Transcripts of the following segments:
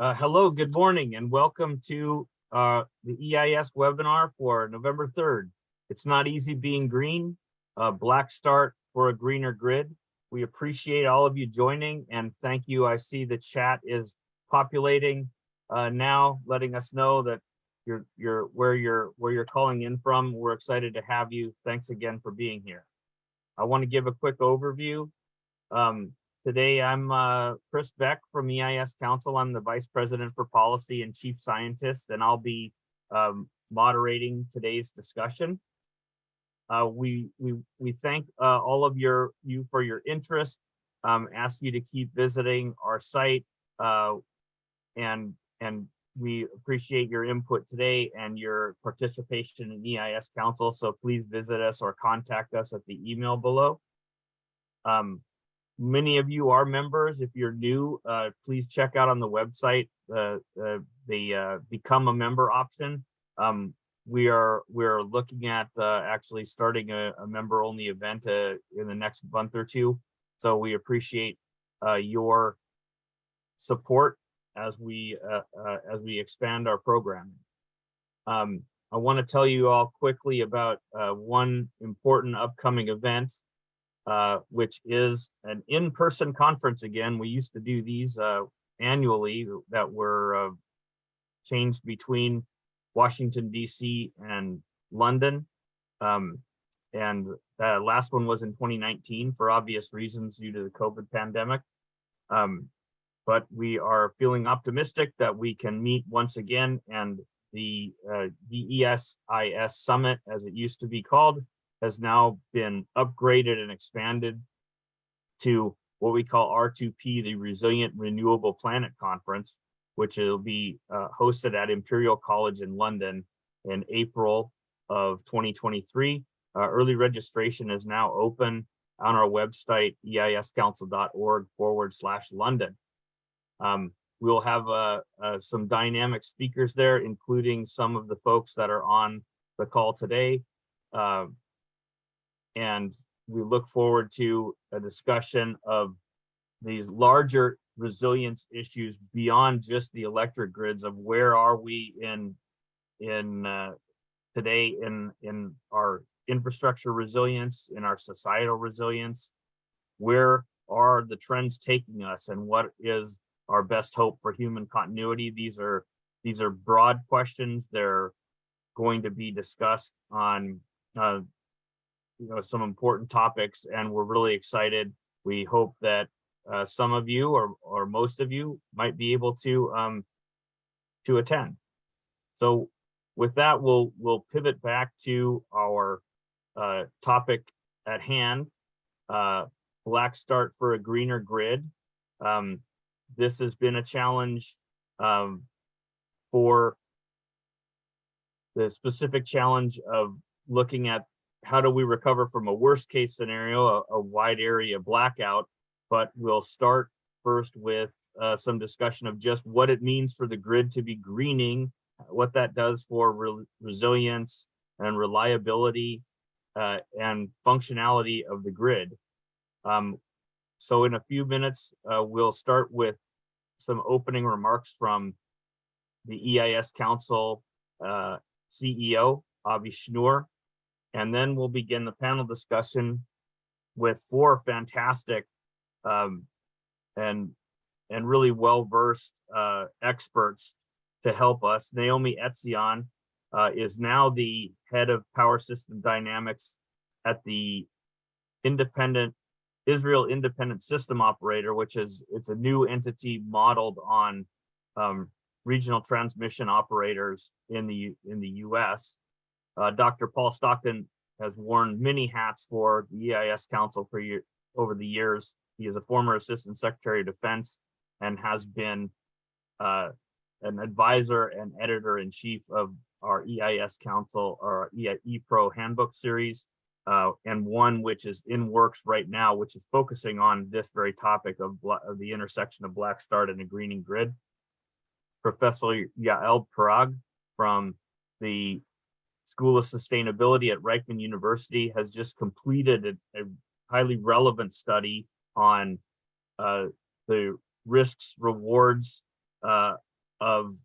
Hello, good morning, and welcome to the EIS webinar for November 3rd. It's not easy being green, black start for a greener grid. We appreciate all of you joining, and thank you. I see the chat is populating now, letting us know that where you're calling in from. We're excited to have you. Thanks again for being here. I want to give a quick overview. Today, I'm Chris Beck from EIS Council. I'm the Vice President for Policy and Chief Scientist, and I'll be moderating today's discussion. We thank all of you for your interest. Ask you to keep visiting our site, and we appreciate your input today and your participation in EIS Council. So please visit us or contact us at the email below. Many of you are members. If you're new, please check out on the website the become a member option. We're looking at actually starting a member only event in the next month or two. So we appreciate your support as we expand our programming. I want to tell you all quickly about one important upcoming event, which is an in-person conference again. We used to do these annually that were changed between Washington, D.C. and London. And the last one was in 2019 for obvious reasons due to the COVID pandemic. But we are feeling optimistic that we can meet once again, and the ESIS Summit, as it used to be called, has now been upgraded and expanded to what we call R2P, the Resilient Renewable Planet Conference, which will be hosted at Imperial College in London in April of 2023. Early registration is now open on our website, eiscouncil.org/London. We'll have some dynamic speakers there, including some of the folks that are on the call today. And we look forward to a discussion of these larger resilience issues beyond just the electric grids, of where are we today in our infrastructure resilience, in our societal resilience. Where are the trends taking us, and what is our best hope for human continuity? These are broad questions. They're going to be discussed on some important topics, and we're really excited. We hope that some of you or most of you might be able to attend. So with that, we'll pivot back to our topic at hand, black start for a greener grid. This has been a challenge for the specific challenge of looking at how do we recover from a worst case scenario, a wide area blackout. But we'll start first with some discussion of just what it means for the grid to be greening, what that does for resilience and reliability and functionality of the grid. So in a few minutes, we'll start with some opening remarks from the EIS Council CEO, Avi Schnur. And then we'll begin the panel discussion with four fantastic and really well-versed experts to help us. Naomi Etzion is now the head of Power System Dynamics at the Israel Independent System Operator, it's a new entity modeled on regional transmission operators in the U.S. Dr. Paul Stockton has worn many hats for the EIS Council over the years. He is a former Assistant Secretary of Defense and has been an advisor and editor-in-chief of our EIS Council, or ePro Handbook series, and one which is in works right now, which is focusing on this very topic of the intersection of black start and a greening grid. Professor Yael Parag from the School of Sustainability at Reichman University has just completed a highly relevant study on the risks, rewards of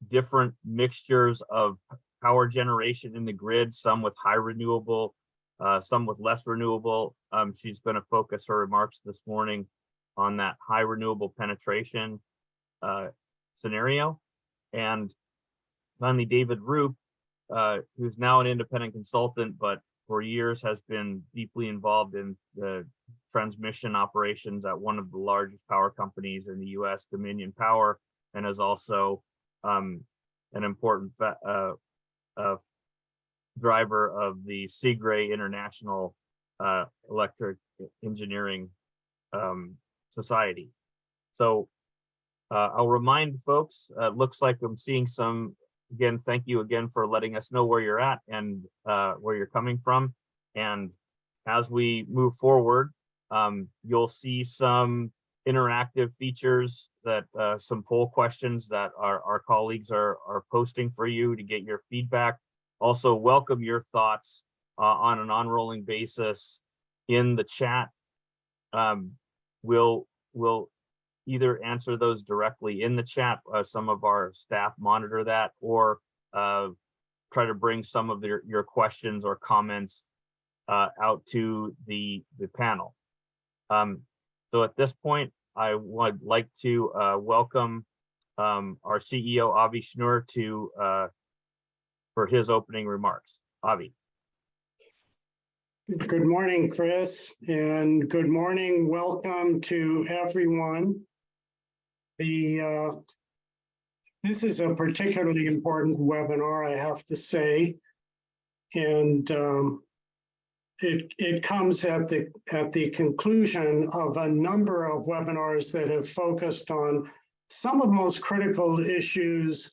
different mixtures of power generation in the grid, some with high renewable, some with less renewable. She's going to focus her remarks this morning on that high renewable penetration scenario. And finally, David Roop, who's now an independent consultant, but for years has been deeply involved in the transmission operations at one of the largest power companies in the US, Dominion Power, and is also an important driver of the Seagray International Electric Engineering Society. So I'll remind folks, looks like I'm seeing some, again, thank you again for letting us know where you're at and where you're coming from. And as we move forward, you'll see some interactive features that some poll questions that our colleagues are posting for you to get your feedback. Also welcome your thoughts on an on-rolling basis in the chat. We'll either answer those directly in the chat. Some of our staff monitor that, or try to bring some of your questions or comments out to the panel. So at this point, I would like to welcome our CEO, Avi Schnur, for his opening remarks. Avi. Good morning, Chris, and good morning. Welcome to everyone. This is a particularly important webinar, I have to say, and it comes at the conclusion of a number of webinars that have focused on some of the most critical issues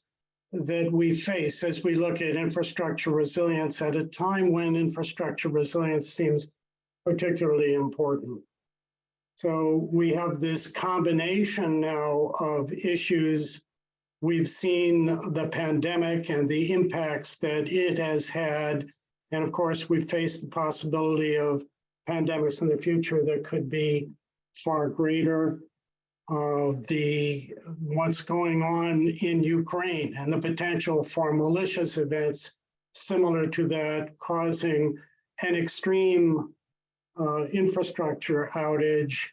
that we face as we look at infrastructure resilience at a time when infrastructure resilience seems particularly important. So we have this combination now of issues. We've seen the pandemic and the impacts that it has had. And of course, we face the possibility of pandemics in the future that could be far greater. What's going on in Ukraine and the potential for malicious events similar to that causing an extreme infrastructure outage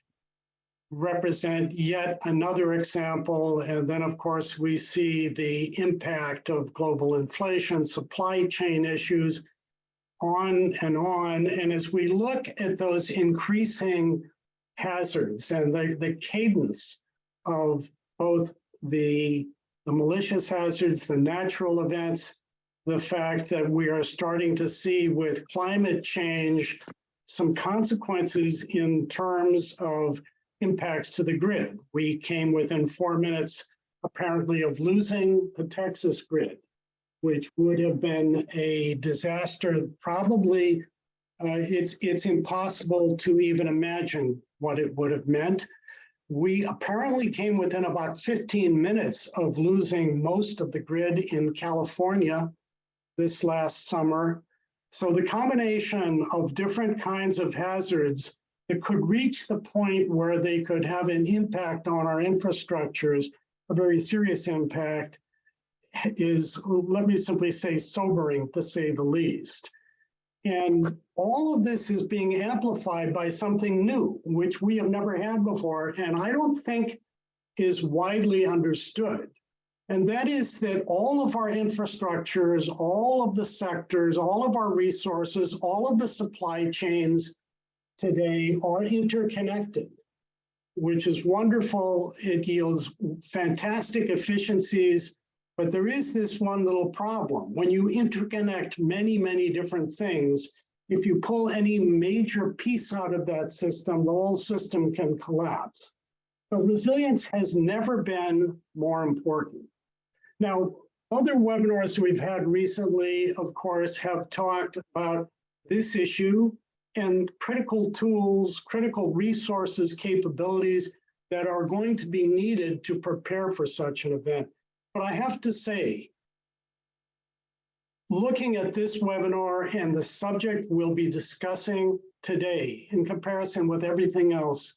represent yet another example. And then, of course, we see the impact of global inflation, supply chain issues, on and on. And as we look at those increasing hazards and the cadence of both the malicious hazards, the natural events, the fact that we are starting to see with climate change some consequences in terms of impacts to the grid. We came within 4 minutes, apparently, of losing the Texas grid, which would have been a disaster. Probably it's impossible to even imagine what it would have meant. We apparently came within about 15 minutes of losing most of the grid in California this last summer. So the combination of different kinds of hazards that could reach the point where they could have an impact on our infrastructures, a very serious impact, is, let me simply say, sobering, to say the least. And all of this is being amplified by something new, which we have never had before, and I don't think is widely understood. And that is that all of our infrastructures, all of the sectors, all of our resources, all of the supply chains today are interconnected, which is wonderful. It yields fantastic efficiencies. But there is this one little problem. When you interconnect many, many different things, if you pull any major piece out of that system, the whole system can collapse. So resilience has never been more important. Now, other webinars we've had recently, of course, have talked about this issue and critical tools, critical resources, capabilities that are going to be needed to prepare for such an event. But I have to say, looking at this webinar and the subject we'll be discussing today, in comparison with everything else,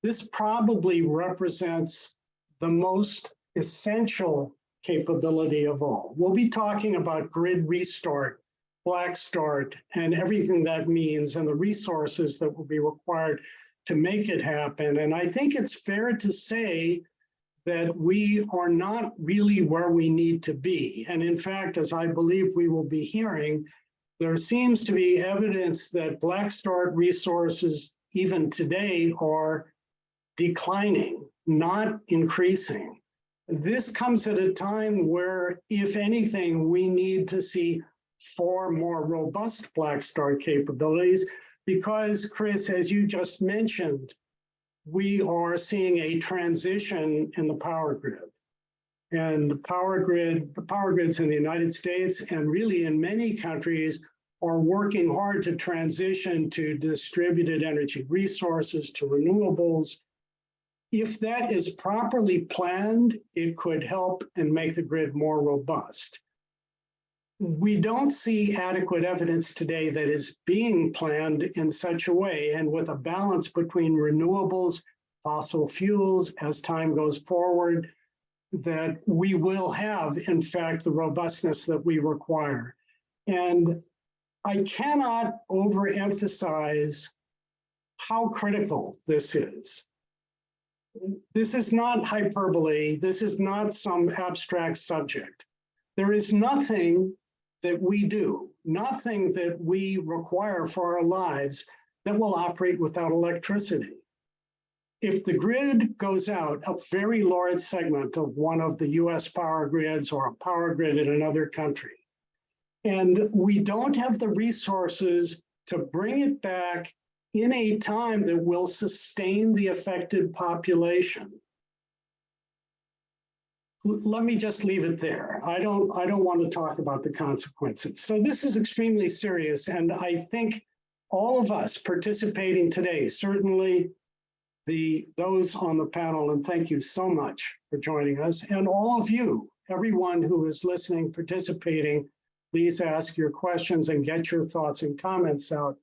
this probably represents the most essential capability of all. We'll be talking about grid restart, black start, and everything that means, and the resources that will be required to make it happen. And I think it's fair to say that we are not really where we need to be. And in fact, as I believe we will be hearing, there seems to be evidence that black start resources even today are declining, not increasing. This comes at a time where, if anything, we need to see far more robust black start capabilities because, Chris, as you just mentioned, we are seeing a transition in the power grid. And the power grids in the United States and really in many countries are working hard to transition to distributed energy resources, to renewables. If that is properly planned, it could help and make the grid more robust. We don't see adequate evidence today that is being planned in such a way and with a balance between renewables, fossil fuels as time goes forward, that we will have, in fact, the robustness that we require. And I cannot overemphasize how critical this is. This is not hyperbole. This is not some abstract subject. There is nothing that we do, nothing that we require for our lives that will operate without electricity. If the grid goes out, a very large segment of one of the US power grids or a power grid in another country, and we don't have the resources to bring it back in a time that will sustain the affected population. Let me just leave it there. I don't want to talk about the consequences. So this is extremely serious. And I think all of us participating today, certainly those on the panel, and thank you so much for joining us, and all of you, everyone who is listening, participating, please ask your questions and get your thoughts and comments out.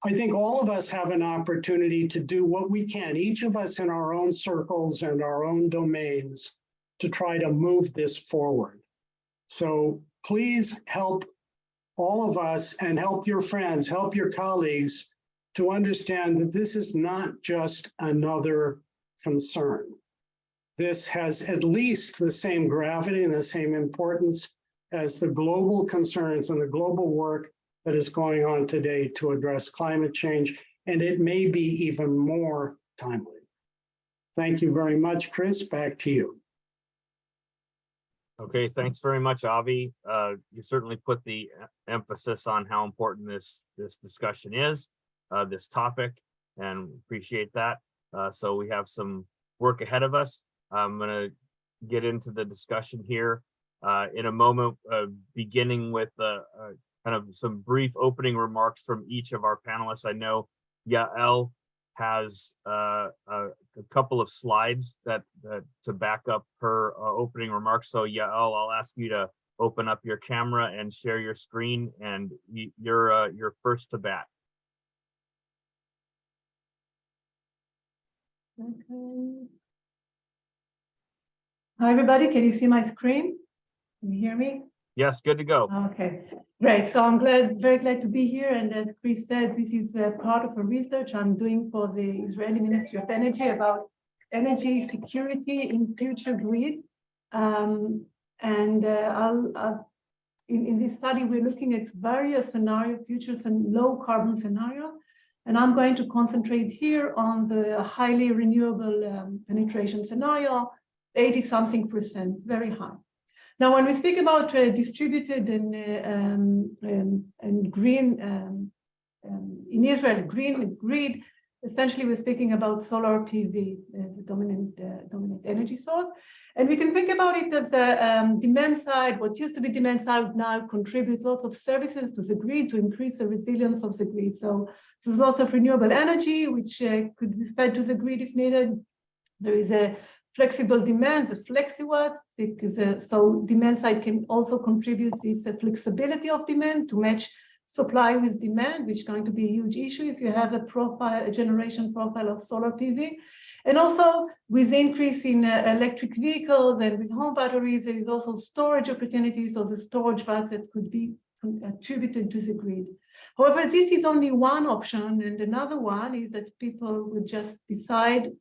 I think all of us have an opportunity to do what we can, each of us in our own circles and our own domains, to try to move this forward. So please help all of us and help your friends, help your colleagues to understand that this is not just another concern. This has at least the same gravity and the same importance as the global concerns and the global work that is going on today to address climate change, and it may be even more timely. Thank you very much, Chris. Back to you. Okay, thanks very much, Avi. You certainly put the emphasis on how important this discussion is, this topic, and appreciate that. So we have some work ahead of us. I'm going to get into the discussion here in a moment, beginning with kind of some brief opening remarks from each of our panelists. I know Yael has a couple of slides that to back up her opening remarks. So Yael, I'll ask you to open up your camera and share your screen, and you're first to bat. Okay. Hi, everybody. Can you see my screen? Can you hear me? Yes, good to go. Okay, great. So I'm very glad to be here. And as Chris said, this is part of a research I'm doing for the Israeli Ministry of Energy about energy security in future grid. In this study, we're looking at various scenarios, futures and low carbon scenario. And I'm going to concentrate here on the highly renewable penetration scenario, 80-something%, very high. Now, when we speak about distributed and green in Israel, green grid, essentially we're speaking about solar PV, the dominant energy source. And we can think about it as the demand side. What used to be demand side now contributes lots of services to the grid to increase the resilience of the grid. So there's lots of renewable energy, which could be fed to the grid if needed. There is a flexible demand, the flexiwatt. So demand side can also contribute this flexibility of demand to match supply with demand, which is going to be a huge issue if you have a generation profile of solar PV. And also with the increase in electric vehicles and with home batteries, there is also storage opportunities, or the storage vaults that could be attributed to the grid. However, this is only one option, and another one is that people would just decide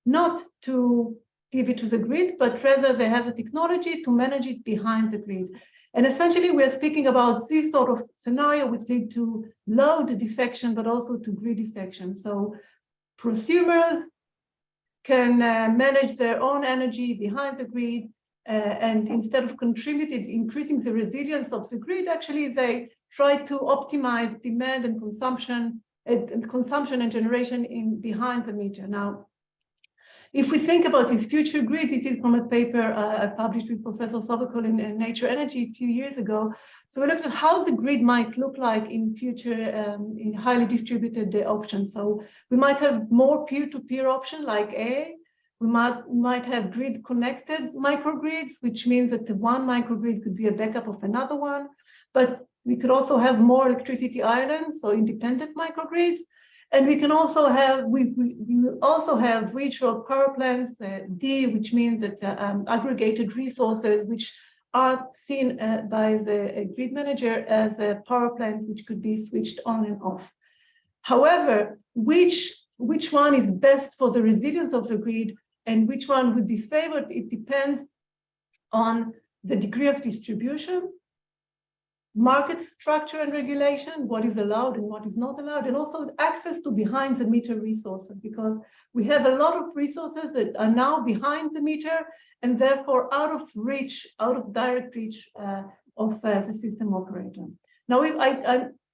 not to give it to the grid, but rather they have the technology to manage it behind the grid. And essentially, we're speaking about this sort of scenario which lead to load defection, but also to grid defection. So prosumers can manage their own energy behind the grid, and instead of increasing the resilience of the grid, actually they try to optimize demand and consumption and generation behind the meter. Now, if we think about this future grid, this is from a paper I published with Professor Sobokol in Nature Energy a few years ago. So we looked at how the grid might look like in future in highly distributed options. So we might have more peer-to-peer option like A. We might have grid-connected microgrids, which means that the one microgrid could be a backup of another one. But we could also have more electricity islands, so independent microgrids. And we can also have, we also have virtual power plants, D, which means that aggregated resources, which are seen by the grid manager as a power plant, which could be switched on and off. However, which one is best for the resilience of the grid and which one would be favored, it depends on the degree of distribution, market structure and regulation, what is allowed and what is not allowed, and also access to behind the meter resources, because we have a lot of resources that are now behind the meter and therefore out of reach, out of direct reach of the system operator. Now,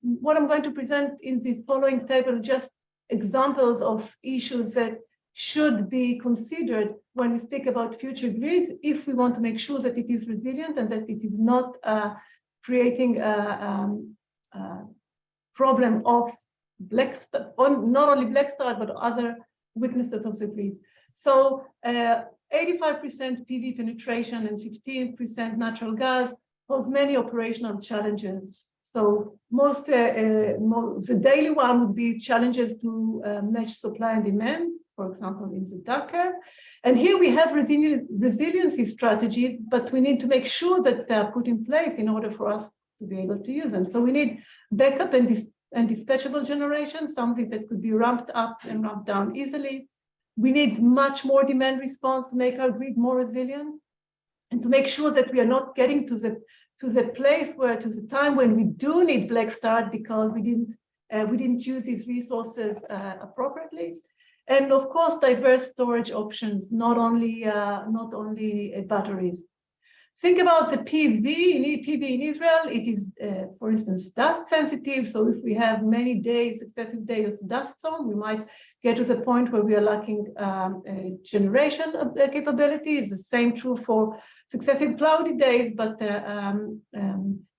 what I'm going to present in the following table, just examples of issues that should be considered when we speak about future grids, if we want to make sure that it is resilient and that it is not creating a problem of not only black start, but other weaknesses of the grid. So 85% PV penetration and 15% natural gas pose many operational challenges. So the daily one would be challenges to match supply and demand, for example, in the dark curve. And here we have resiliency strategies, but we need to make sure that they are put in place in order for us to be able to use them. So we need backup and dispatchable generation, something that could be ramped up and ramped down easily. We need much more demand response to make our grid more resilient and to make sure that we are not getting to the time when we do need black start because we didn't use these resources appropriately. And of course, diverse storage options, not only batteries. Think about the PV in Israel. It is, for instance, dust sensitive. So if we have many days, successive days of dust storm, we might get to the point where we are lacking generation capability. It's the same true for successive cloudy days, but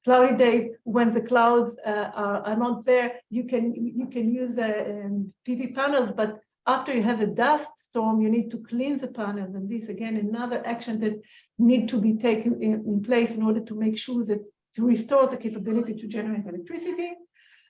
cloudy days, when the clouds are not there, you can use PV panels, but after you have a dust storm, you need to clean the panels. And this, again, another action that need to be taken in place in order to make sure that to restore the capability to generate electricity.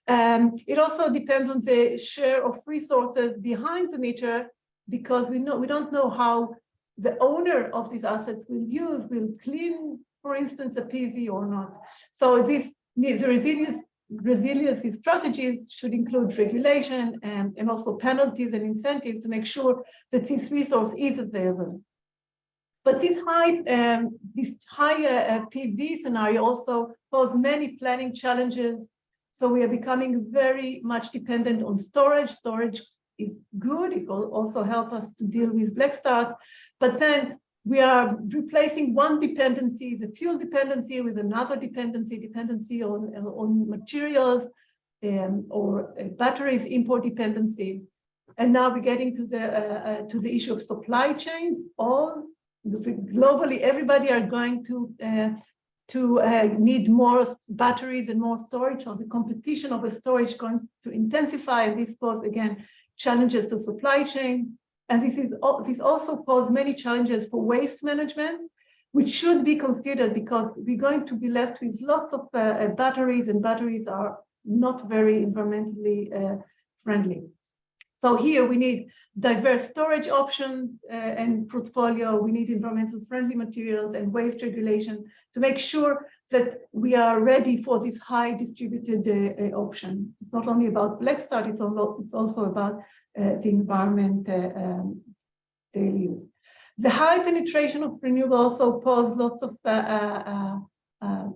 It also depends on the share of resources behind the meter, because we don't know how the owner of these assets will clean, for instance, a PV or not. So this needs resiliency strategies should include regulation and also penalties and incentives to make sure that this resource is available. But this high PV scenario also poses many planning challenges. So we are becoming very much dependent on storage. Storage is good. It will also help us to deal with black start. But then we are replacing one dependency, the fuel dependency, with another dependency on materials or batteries, import dependency. And now we're getting to the issue of supply chains. Globally, everybody are going to need more batteries and more storage, or the competition of the storage going to intensify. And this poses, again, challenges to supply chain. And this also poses many challenges for waste management, which should be considered, because we're going to be left with lots of batteries, and batteries are not very environmentally friendly. So here we need diverse storage options and portfolio. We need environmental friendly materials and waste regulation to make sure that we are ready for this high distributed option. It's not only about black start, it's also about the environment daily use. The high penetration of renewable also pose lots of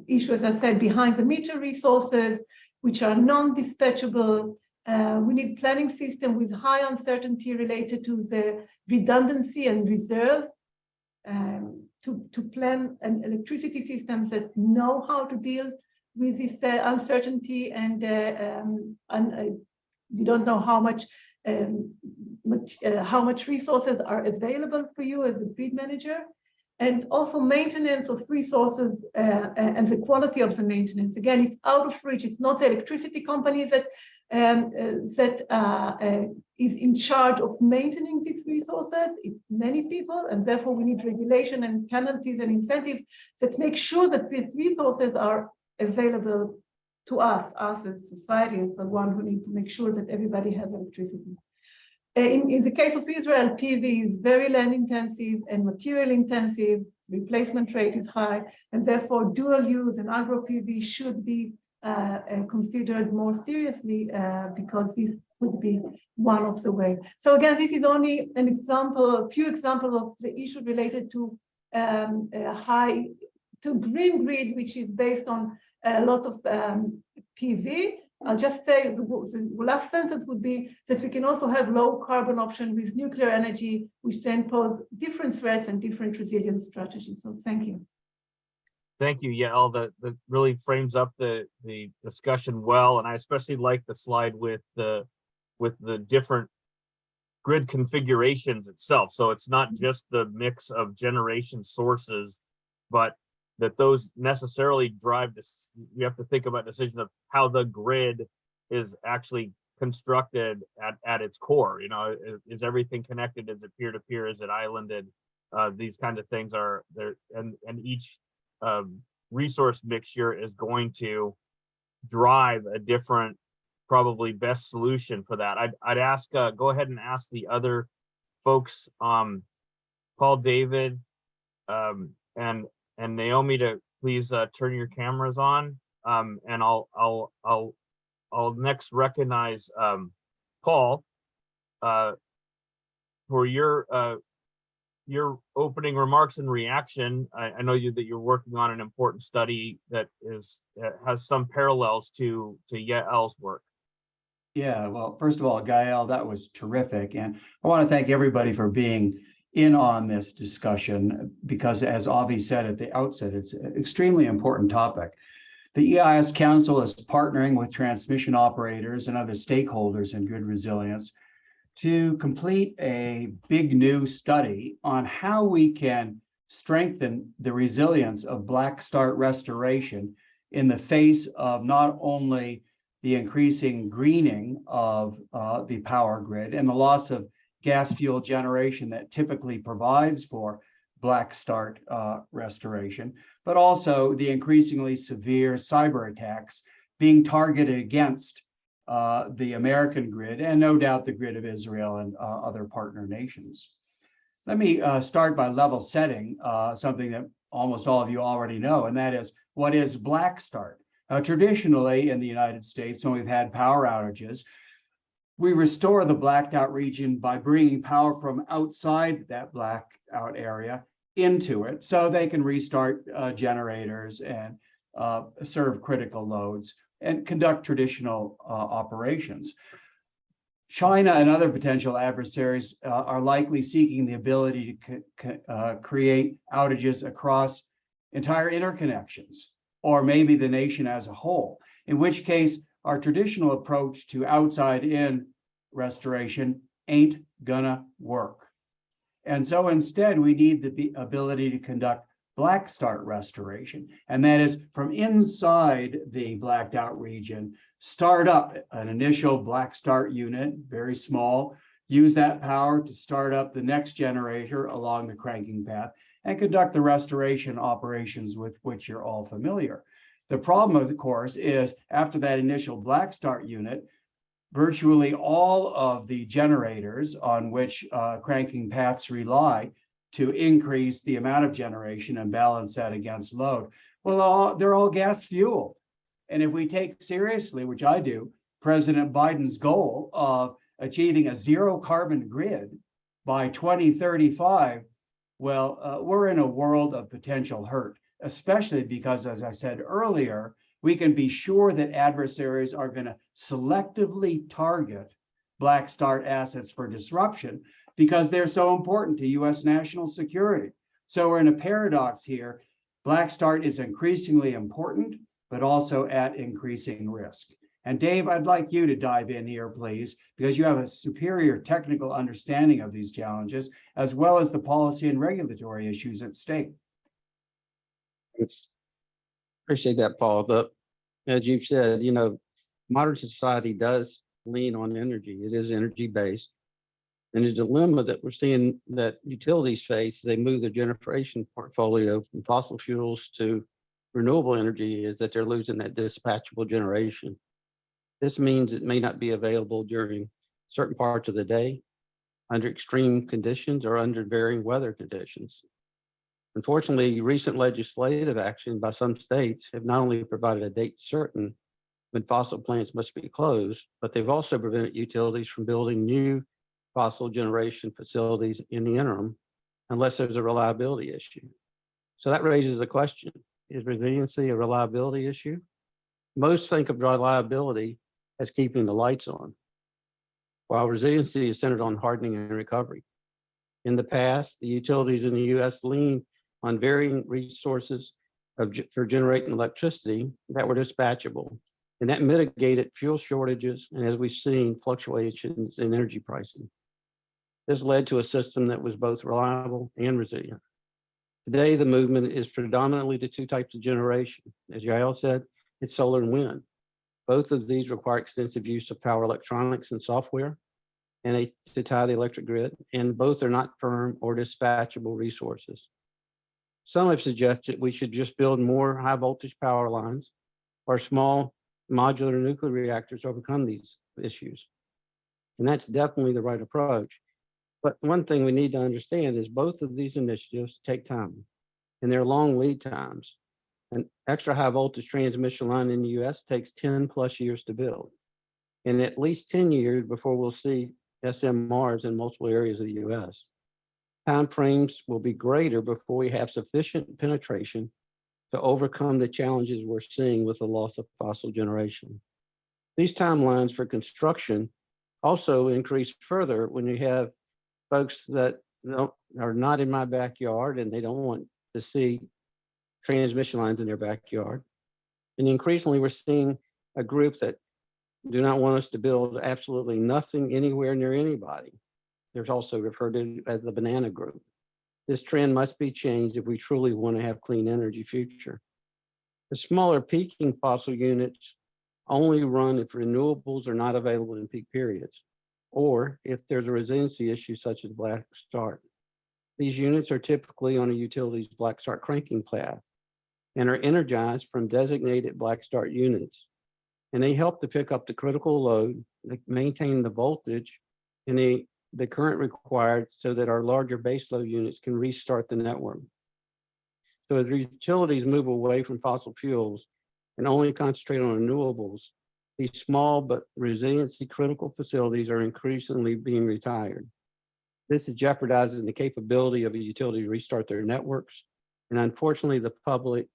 issues, as I said, behind the meter resources, which are non-dispatchable. We need planning system with high uncertainty related to the redundancy and reserves to plan an electricity systems that know how to deal with this uncertainty, and you don't know how much resources are available for you as a grid manager, and also maintenance of resources and the quality of the maintenance. Again, it's out of reach. It's not the electricity companies that is in charge of maintaining these resources. It's many people, and therefore we need regulation and penalties and incentives that make sure that these resources are available to us as society, as the one who need to make sure that everybody has electricity. In the case of Israel, PV is very land intensive and material intensive. Replacement rate is high, and therefore dual use and agro PV should be considered more seriously because this would be one of the ways. So again, this is only an example, a few examples of the issue related to green grid, which is based on a lot of PV. I'll just say the last sentence would be that we can also have low carbon option with nuclear energy, which then pose different threats and different resilience strategies. So thank you. Thank you, Yael. That really frames up the discussion well, and I especially like the slide with the different grid configurations itself. So it's not just the mix of generation sources, but that those necessarily drive this. You have to think about decisions of how the grid is actually constructed at its core. You know, is everything connected? Is it peer-to-peer? Is it islanded? These kind of things are there, and each resource mixture is going to drive a different, probably best solution for that. I'd ask, go ahead and ask the other folks, Paul, David, and Naomi, to please turn your cameras on. And I'll next recognize Paul for your opening remarks and reaction. I know that you're working on an important study that has some parallels to Yael's work. Yeah, well, first of all, Gael, that was terrific. And I want to thank everybody for being in on this discussion, because as Avi said at the outset, it's an extremely important topic. The EIS Council is partnering with transmission operators and other stakeholders in grid resilience to complete a big new study on how we can strengthen the resilience of black start restoration in the face of not only the increasing greening of the power grid and the loss of gas fuel generation that typically provides for black start restoration, but also the increasingly severe cyber attacks being targeted against the American grid, and no doubt the grid of Israel and other partner nations. Let me start by level setting something that almost all of you already know, and that is, what is black start? Traditionally in the United States, when we've had power outages, we restore the blacked out region by bringing power from outside that blackout area into it so they can restart generators and serve critical loads and conduct traditional operations. China and other potential adversaries are likely seeking the ability to create outages across entire interconnections, or maybe the nation as a whole, in which case our traditional approach to outside-in restoration ain't gonna work. And so instead, we need the ability to conduct black start restoration, and that is from inside the blacked out region, start up an initial black start unit, very small, use that power to start up the next generator along the cranking path, and conduct the restoration operations with which you're all familiar. The problem, of course, is after that initial black start unit, virtually all of the generators on which cranking paths rely to increase the amount of generation and balance that against load, well, they're all gas fueled. And if we take seriously, which I do, President Biden's goal of achieving a zero carbon grid by 2035, well, we're in a world of potential hurt, especially because, as I said earlier, we can be sure that adversaries are going to selectively target black start assets for disruption because they're so important to US national security. So we're in a paradox here. Black start is increasingly important, but also at increasing risk. And Dave, I'd like you to dive in here, please, because you have a superior technical understanding of these challenges, as well as the policy and regulatory issues at stake. Appreciate that, Paul. As you've said, modern society does lean on energy. It is energy based. And the dilemma that we're seeing that utilities face as they move their generation portfolio from fossil fuels to renewable energy is that they're losing that dispatchable generation. This means it may not be available during certain parts of the day, under extreme conditions, or under varying weather conditions. Unfortunately, recent legislative action by some states have not only provided a date certain when fossil plants must be closed, but they've also prevented utilities from building new fossil generation facilities in the interim, unless there's a reliability issue. So that raises a question: is resiliency a reliability issue? Most think of reliability as keeping the lights on, while resiliency is centered on hardening and recovery. In the past, the utilities in the U.S. leaned on varying resources for generating electricity that were dispatchable, and that mitigated fuel shortages and, as we've seen, fluctuations in energy pricing. This led to a system that was both reliable and resilient. Today, the movement is predominantly to two types of generation. As Yael said, it's solar and wind. Both of these require extensive use of power electronics and software to tie the electric grid, and both are not firm or dispatchable resources. Some have suggested we should just build more high voltage power lines or small modular nuclear reactors to overcome these issues. And that's definitely the right approach. But one thing we need to understand is both of these initiatives take time, and they're long lead times. An extra high voltage transmission line in the US takes 10 plus years to build, and at least 10 years before we'll see SMRs in multiple areas of the US. Time frames will be greater before we have sufficient penetration to overcome the challenges we're seeing with the loss of fossil generation. These timelines for construction also increase further when you have folks that are not in my backyard and they don't want to see transmission lines in their backyard. And increasingly, we're seeing a group that do not want us to build absolutely nothing anywhere near anybody. There's also referred to as the banana group. This trend must be changed if we truly want to have clean energy future. The smaller peaking fossil units only run if renewables are not available in peak periods, or if there's a resiliency issue such as black start. These units are typically on a utility's black start cranking path and are energized from designated black start units. And they help to pick up the critical load, maintain the voltage and the current required so that our larger baseload units can restart the network. So as utilities move away from fossil fuels and only concentrate on renewables, these small but resiliency critical facilities are increasingly being retired. This is jeopardizing the capability of a utility to restart their networks. And unfortunately, the public,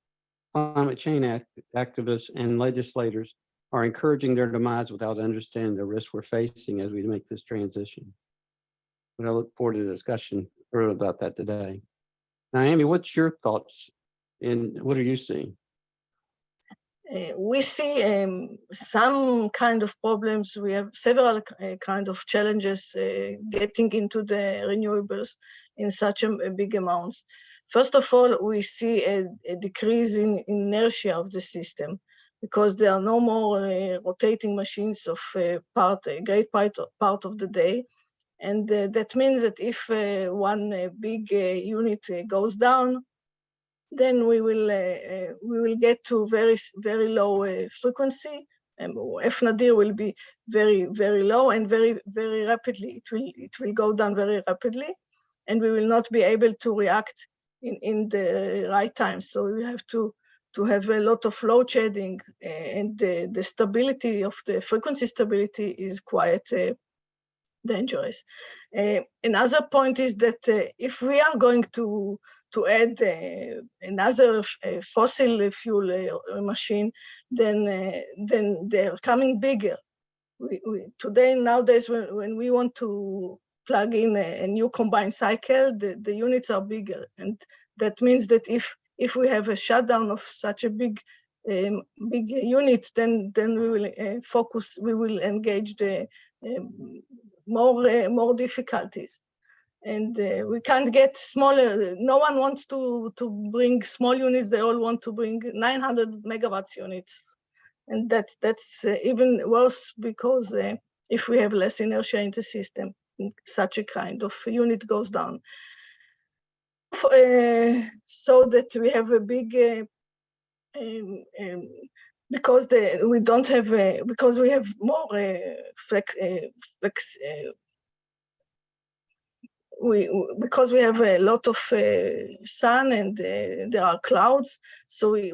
climate change activists, and legislators are encouraging their demise without understanding the risks we're facing as we make this transition. But I look forward to the discussion further about that today. Naomi, what's your thoughts and what are you seeing? We see some kind of problems. We have several kind of challenges getting into the renewables in such a big amounts. First of all, we see a decrease in inertia of the system because there are no more rotating machines of a great part of the day. And that means that if one big unit goes down, then we will get to very low frequency. F nadir will be very low, and very rapidly it will go down very rapidly, and we will not be able to react in the right time. So we have to have a lot of load shedding, and the stability of the frequency stability is quite dangerous. Another point is that if we are going to add another fossil fuel machine, then they're coming bigger. Nowadays, when we want to plug in a new combined cycle, the units are bigger, and that means that if we have a shutdown of such a big unit, then we will engage the more difficulties. And we can't get smaller. No one wants to bring small units. They all want to bring 900 megawatts units. And that's even worse, because if we have less inertia in the system, such a kind of unit goes down. So that we have a big, because we don't have, because we have more because we have a lot of sun, and there are clouds, so we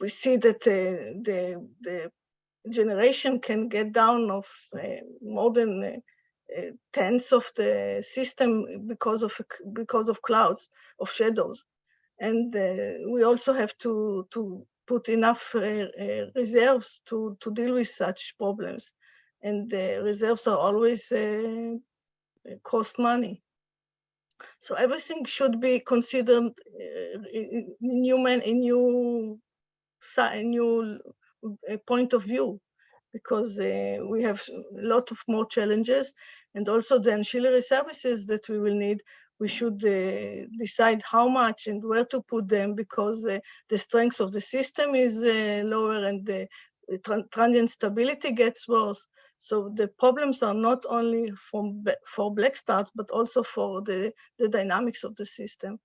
see that the generation can get down of more than tenths of the system because of clouds, of shadows. And we also have to put enough reserves to deal with such problems. And the reserves are always cost money. So everything should be considered in new point of view, because we have a lot of more challenges, and also the ancillary services that we will need. We should decide how much and where to put them, because the strength of the system is lower, and the transient stability gets worse. So the problems are not only for black starts, but also for the dynamics of the system.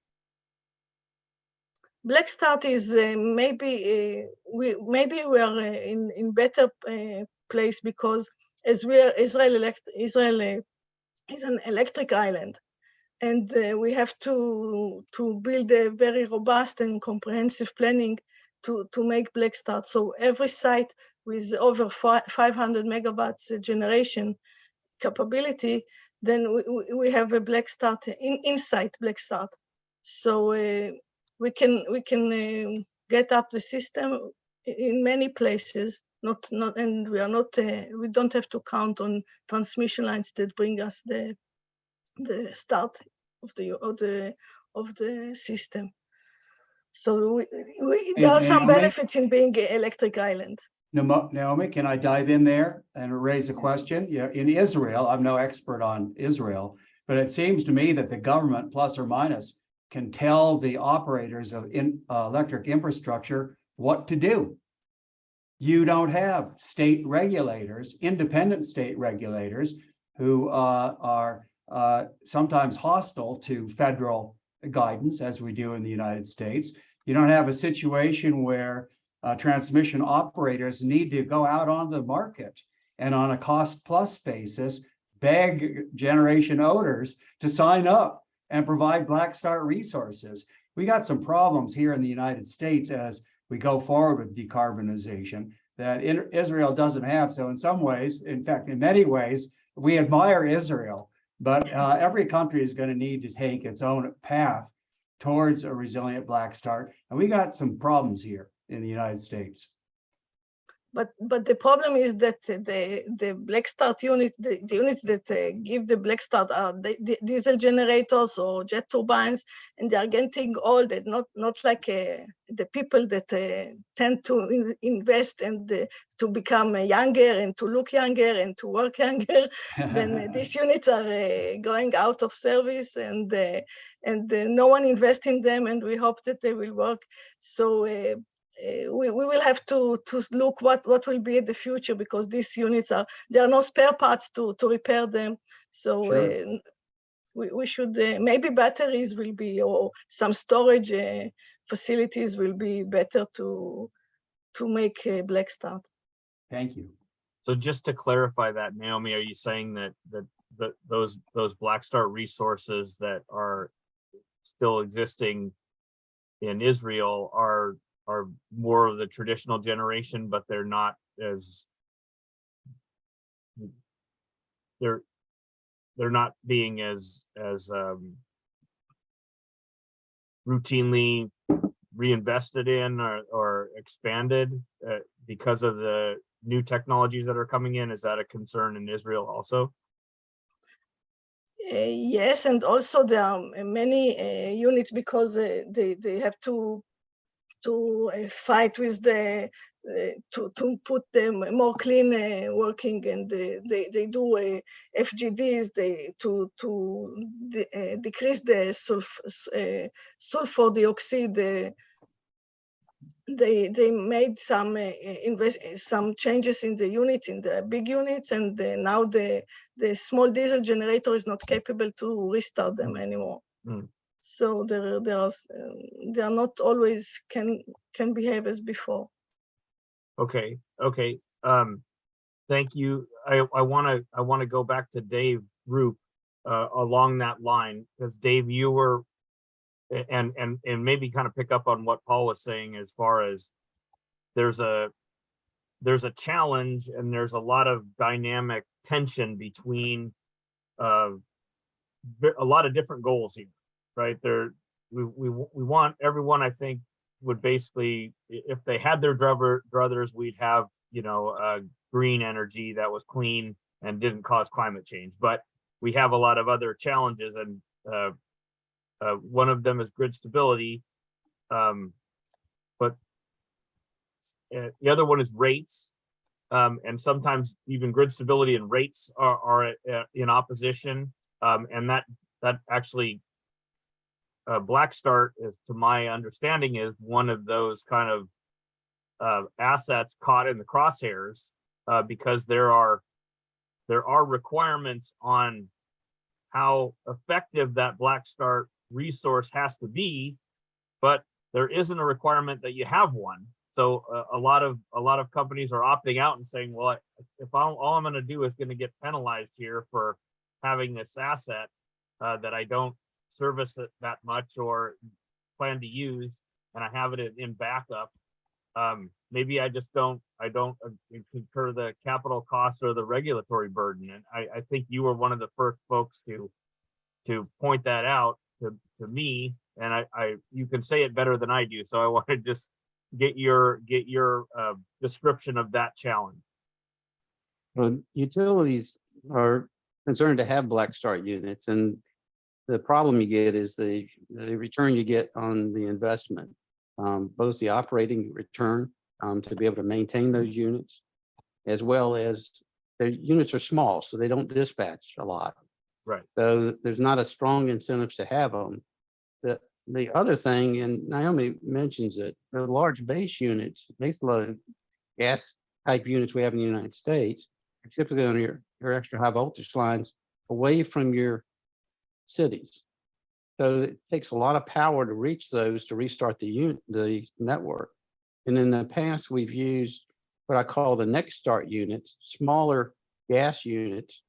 Black start is maybe we are in better place, because as Israel is an electric island, and we have to build a very robust and comprehensive planning to make black start. So every site with over 500 megawatts generation capability, then we have a black start inside black start. So we can get up the system in many places. And we don't have to count on transmission lines that bring us the start of the system. So there are some benefits in being an electric island. Naomi, can I dive in there and raise a question? Yeah, in Israel, I'm no expert on Israel, but it seems to me that the government, plus or minus, can tell the operators of electric infrastructure what to do. You don't have state regulators, independent state regulators, who are sometimes hostile to federal guidance, as we do in the United States. You don't have a situation where transmission operators need to go out on the market and on a cost plus basis beg generation owners to sign up and provide black start resources. We got some problems here in the United States as we go forward with decarbonization that Israel doesn't have. So in some ways, in fact, in many ways, we admire Israel, but every country is going to need to take its own path towards a resilient black start. And we got some problems here in the United States. But the problem is that the black start unit, the units that give the black start are the diesel generators or jet turbines, and they are getting old. And not like the people that tend to invest and to become younger and to look younger and to work younger. Then these units are going out of service, and no one invests in them, and we hope that they will work. So. We will have to look what will be in the future, because these units there are no spare parts to repair them. So sure. we should, maybe batteries will be, or some storage facilities will be better to make a black start. Thank you. So just to clarify that, Naomi, are you saying that those black start resources that are still existing in Israel are more of the traditional generation, but they're not as they're not being as routinely reinvested in or expanded because of the new technologies that are coming in? Is that a concern in Israel also? Yes, and also there are many units because they have to fight with the to put them more clean working, and they do FGDs to decrease the sulfur dioxide. They made some changes in the units, in the big units, and now the small diesel generator is not capable to restart them anymore. Mm. So they are not always can behave as before. Okay. Thank you. I want to go back to Dave Roop along that line, because Dave, you were and maybe kind of pick up on what Paul was saying as far as there's a challenge and there's a lot of dynamic tension between a lot of different goals here, right? We want everyone, I think, would basically, if they had their druthers, we'd have, green energy that was clean and didn't cause climate change. But we have a lot of other challenges, and one of them is grid stability, but the other one is rates, and sometimes even grid stability and rates are in opposition, and that actually Black Start, is, to my understanding, is one of those kind of assets caught in the crosshairs, because there are requirements on how effective that Black Start resource has to be, but there isn't a requirement that you have one. So a lot of companies are opting out and saying, well, if all I'm going to do is going to get penalized here for having this asset that I don't service it that much or plan to use, and I have it in backup, maybe I don't incur the capital costs or the regulatory burden. And I think you were one of the first folks to point that out to me, and you can say it better than I do, so I want to just get your description of that challenge. Well, utilities are concerned to have Black Start units, and the problem you get is the return you get on the investment, both the operating return to be able to maintain those units, as well as the units are small, so they don't dispatch a lot. Right. So there's not a strong incentives to have them. The other thing, and Naomi mentions it, the large base units, base load gas type units we have in the United States, are typically on your extra high voltage lines away from your cities. So it takes a lot of power to reach those to restart the network. And in the past, we've used what I call the next start units, smaller gas units,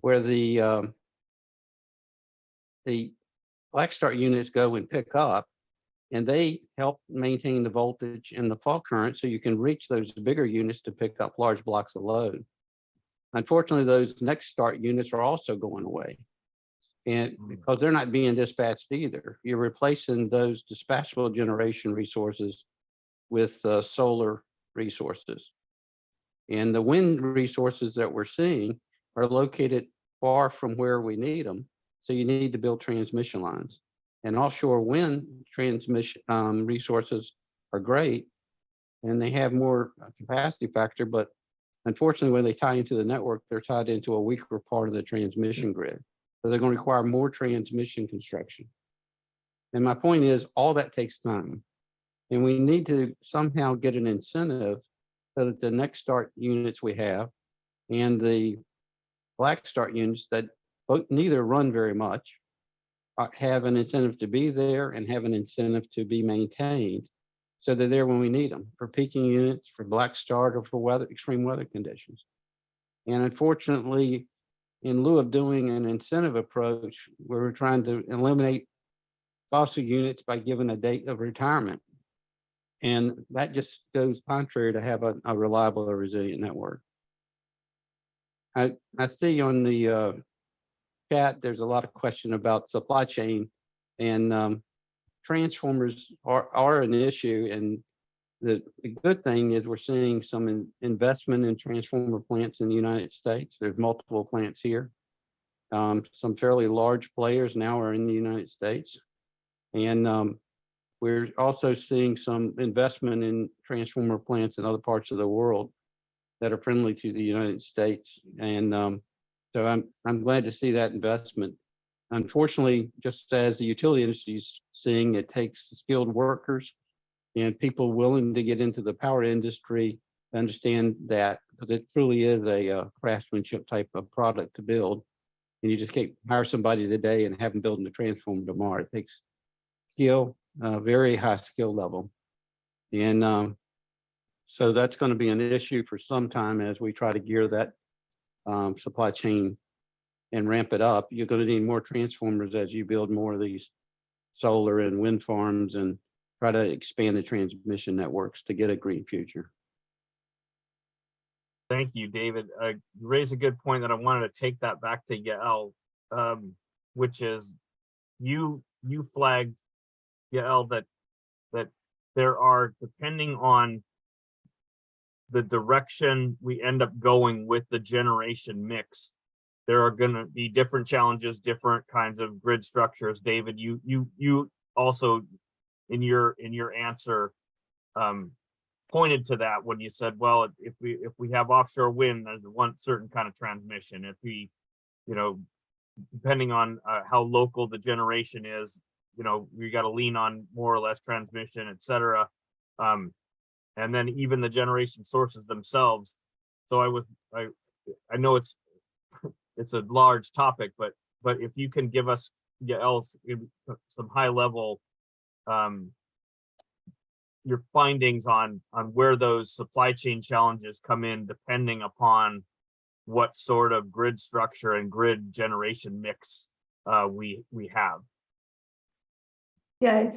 where the Black Start units go and pick up, and they help maintain the voltage and the fault current so you can reach those bigger units to pick up large blocks of load. Unfortunately, those next start units are also going away, and because they're not being dispatched either. You're replacing those dispatchable generation resources with solar resources. And the wind resources that we're seeing are located far from where we need them. So you need to build transmission lines. And offshore wind transmission resources are great, and they have more capacity factor, but unfortunately, when they tie into the network, they're tied into a weaker part of the transmission grid. So they're going to require more transmission construction. And my point is, all that takes time. And we need to somehow get an incentive so that the next start units we have and the Black Start units that neither run very much, have an incentive to be there and have an incentive to be maintained, so they're there when we need them for peaking units, for black start, or for extreme weather conditions. And unfortunately, in lieu of doing an incentive approach, we're trying to eliminate fossil units by giving a date of retirement. And that just goes contrary to have a reliable or resilient network. I see on the chat, there's a lot of question about supply chain, and transformers are an issue. And the good thing is we're seeing some investment in transformer plants in the United States. There's multiple plants here. Some fairly large players now are in the United States. And we're also seeing some investment in transformer plants in other parts of the world that are friendly to the United States. And so I'm glad to see that investment. Unfortunately, just as the utility industry is seeing, it takes skilled workers and people willing to get into the power industry to understand that, because it truly is a craftsmanship type of product to build. And you just can't hire somebody today and have them building a transformer tomorrow. It takes skill, very high skill level. And so that's going to be an issue for some time as we try to gear that supply chain and ramp it up. You're going to need more transformers as you build more of these solar and wind farms and try to expand the transmission networks to get a green future. Thank you, David. You raised a good point that I wanted to take that back to Yael, which is you flagged, Yael, that there are, depending on the direction we end up going with the generation mix, there are going to be different challenges, different kinds of grid structures. David, you also in your answer pointed to that when you said, well, if we have offshore wind, there's one certain kind of transmission. If we, depending on how local the generation is, we got to lean on more or less transmission, et cetera. And then even the generation sources themselves. So I know it's a large topic, but if you can give us, Yael, some high level your findings on where those supply chain challenges come in, depending upon what sort of grid structure and grid generation mix we have. Yeah,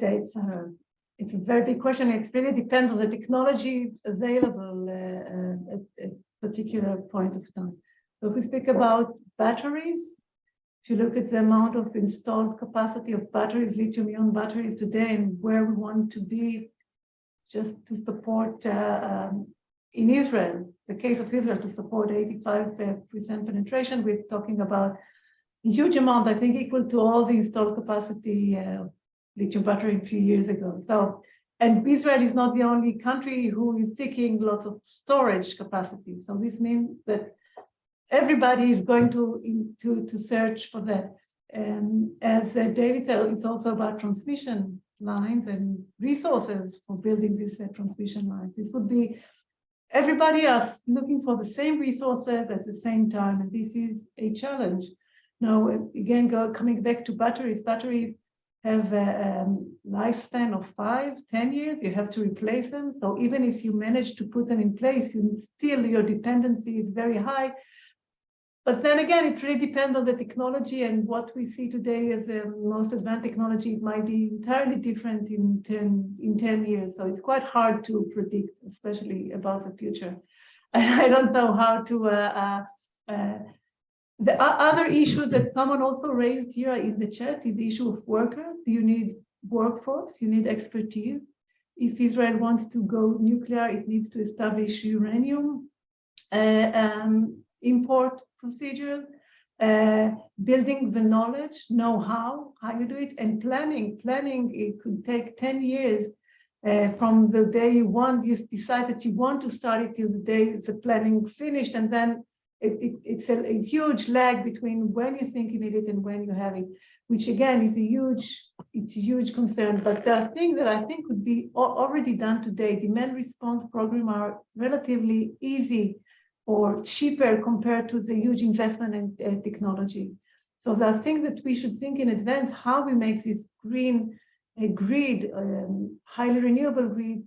it's a very big question. It really depends on the technology available at a particular point of time. So if we speak about batteries, if you look at the amount of installed capacity of batteries, lithium-ion batteries today, and where we want to be just to support in Israel, the case of Israel, to support 85% penetration, we're talking about a huge amount, I think equal to all the installed capacity lithium battery a few years ago. So, and Israel is not the only country who is seeking lots of storage capacity. So this means that everybody is going to search for that. And as David said, it's also about transmission lines and resources for building these transmission lines. This would be, everybody is looking for the same resources at the same time, and this is a challenge. Now, again, coming back to batteries have a lifespan of 5-10 years. You have to replace them. So even if you manage to put them in place, your dependency is very high. But then again, it really depends on the technology, and what we see today as the most advanced technology might be entirely different in 10 years. So it's quite hard to predict, especially about the future. I don't know how to. The other issues that someone also raised here in the chat is the issue of workers. You need workforce, you need expertise. If Israel wants to go nuclear, it needs to establish uranium import procedures, building the knowledge, know-how, how you do it, and planning. Planning, it could take 10 years from the day you decide that you want to start it till the day the planning finished, and then it's a huge lag between when you think you need it and when you have it, which again is a huge concern. But there are things that I think could be already done today. Demand response programs are relatively easy or cheaper compared to the huge investment in technology. So there are things that we should think in advance, how we make this green grid, highly renewable grid,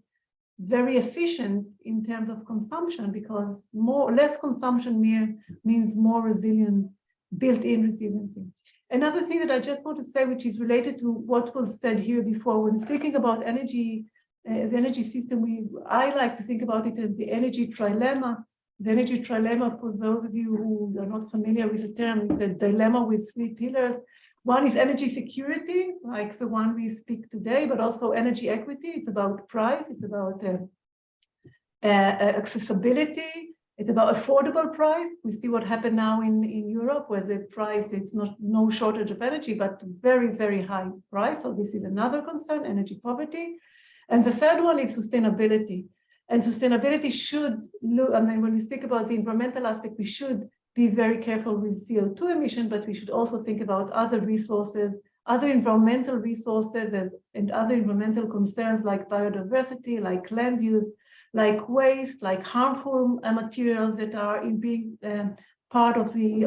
very efficient in terms of consumption, because less consumption means more resilient, built-in resiliency. Another thing that I just want to say, which is related to what was said here before, when speaking about energy, the energy system, I like to think about it as the energy trilemma. The energy trilemma, for those of you who are not familiar with the term, is a dilemma with 3 pillars. One is energy security, like the one we speak today, but also energy equity. It's about price, it's about accessibility, it's about affordable price. We see what happened now in Europe, where the price, it's no shortage of energy, but very, very high price. So this is another concern, energy poverty. And the third one is sustainability. And sustainability should look, I mean, when we speak about the environmental aspect, we should be very careful with CO2 emission, but we should also think about other resources, other environmental resources and other environmental concerns like biodiversity, like land use, like waste, like harmful materials that are in being part of the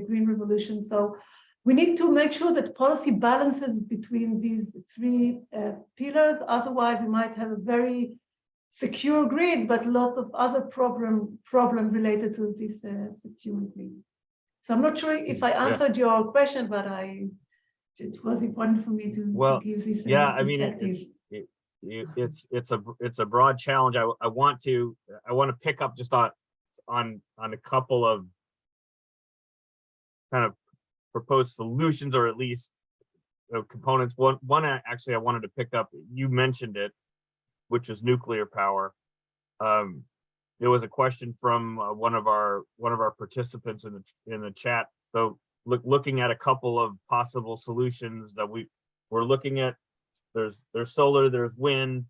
green revolution. So we need to make sure that policy balances between these 3 pillars. Otherwise, we might have a very secure grid, but lots of other problems related to this secure grid. So I'm not sure if I answered your question, but it was important for me to give this perspective. It's a broad challenge. I want to pick up just on a couple of kind of proposed solutions, or at least components. One actually I wanted to pick up, you mentioned it, which is nuclear power. There was a question from one of our participants in the chat. So looking at a couple of possible solutions that we're looking at. There's solar, there's wind,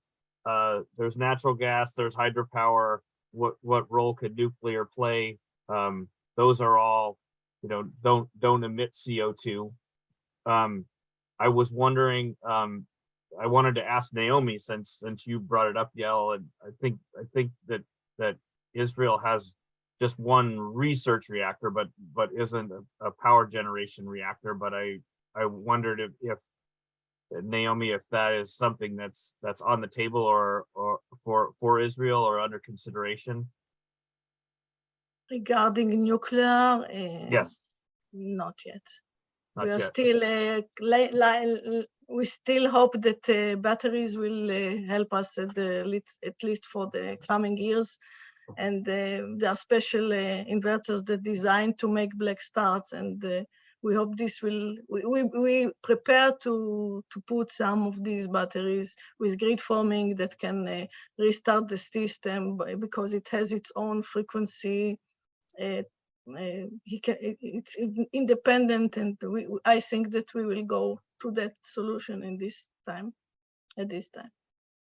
there's natural gas, there's hydropower. What role could nuclear play? Those are all, don't emit CO2. I was wondering, I wanted to ask Naomi, since you brought it up, Yael, and I think that Israel has just one research reactor, but isn't a power generation reactor. But I wondered if Naomi, if that is something that's on the table or for Israel or under consideration. Regarding nuclear, Yes. not yet. Not We are yet. still we still hope that batteries will help us at least for the coming years, and there are special inverters that designed to make black starts, and we hope this will. We prepare to put some of these batteries with grid forming that can restart the system because it has its own frequency. It's independent, and I think that we will go to that solution at this time.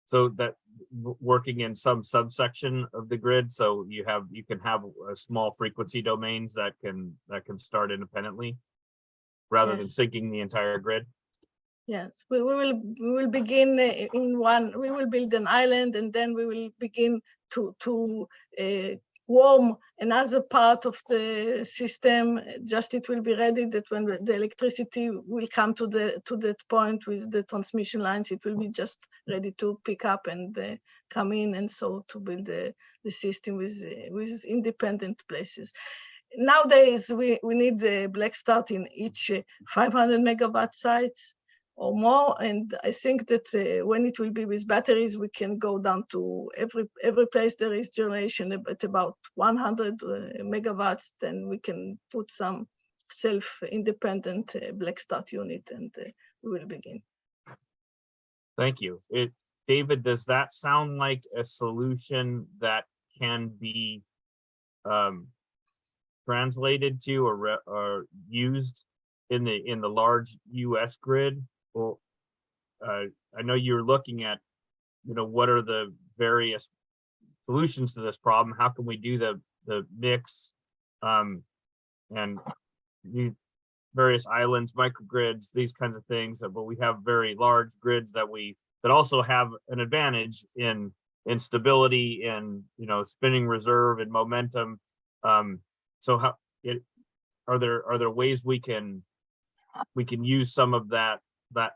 So that working in some subsection of the grid, so you can have a small frequency domains that can start independently, rather than syncing the entire grid. Yes, we will begin in one. We will build an island, and then we will begin to warm another part of the system. Just it will be ready that when the electricity will come to that point with the transmission lines, it will be just ready to pick up and come in, and so to build the system with independent places. Nowadays, we need the black start in each 500 megawatt sites or more, and I think that when it will be with batteries, we can go down to every place there is generation at about 100 megawatts. Then we can put some self-independent black start unit, and we will begin. Thank you. David, does that sound like a solution that can be translated to or used in the large U.S. grid? Well, I know you're looking at, what are the various solutions to this problem? How can we do the mix, and the various islands, microgrids, these kinds of things? But we have very large grids that also have an advantage in stability and spinning reserve and momentum. So are there ways we can we can use some of that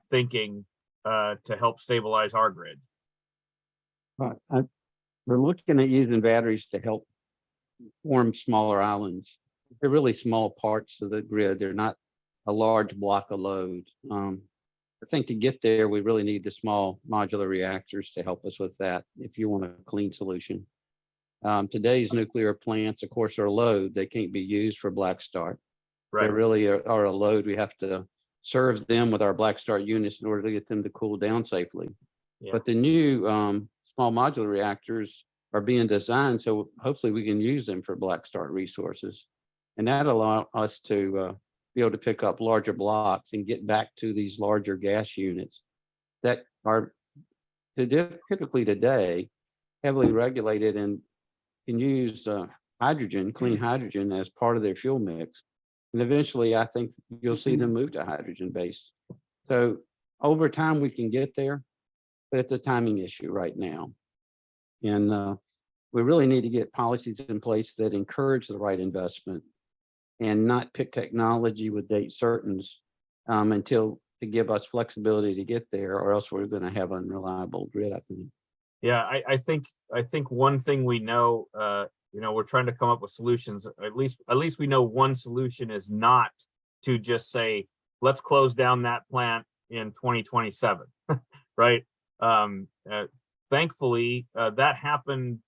thinking to help stabilize our grid. Right. We're looking at using batteries to help form smaller islands. They're really small parts of the grid. They're not a large block of load. I think to get there, we really need the small modular reactors to help us with that if you want a clean solution. Today's nuclear plants, of course, are a load. They can't be used for black start. Right. They really are a load. We have to serve them with our black start units in order to get them to cool down safely. Yeah. But the new small modular reactors are being designed, so hopefully we can use them for black start resources. And that allow us to be able to pick up larger blocks and get back to these larger gas units that are typically today heavily regulated and can use hydrogen, clean hydrogen, as part of their fuel mix. And eventually, I think you'll see them move to hydrogen based. So over time, we can get there, but it's a timing issue right now. And we really need to get policies in place that encourage the right investment and not pick technology with date certains until to give us flexibility to get there, or else we're going to have an unreliable grid, I think. Yeah, I think one thing we know, we're trying to come up with solutions. At least we know one solution is not to just say, let's close down that plant in 2027, right? Thankfully, that happened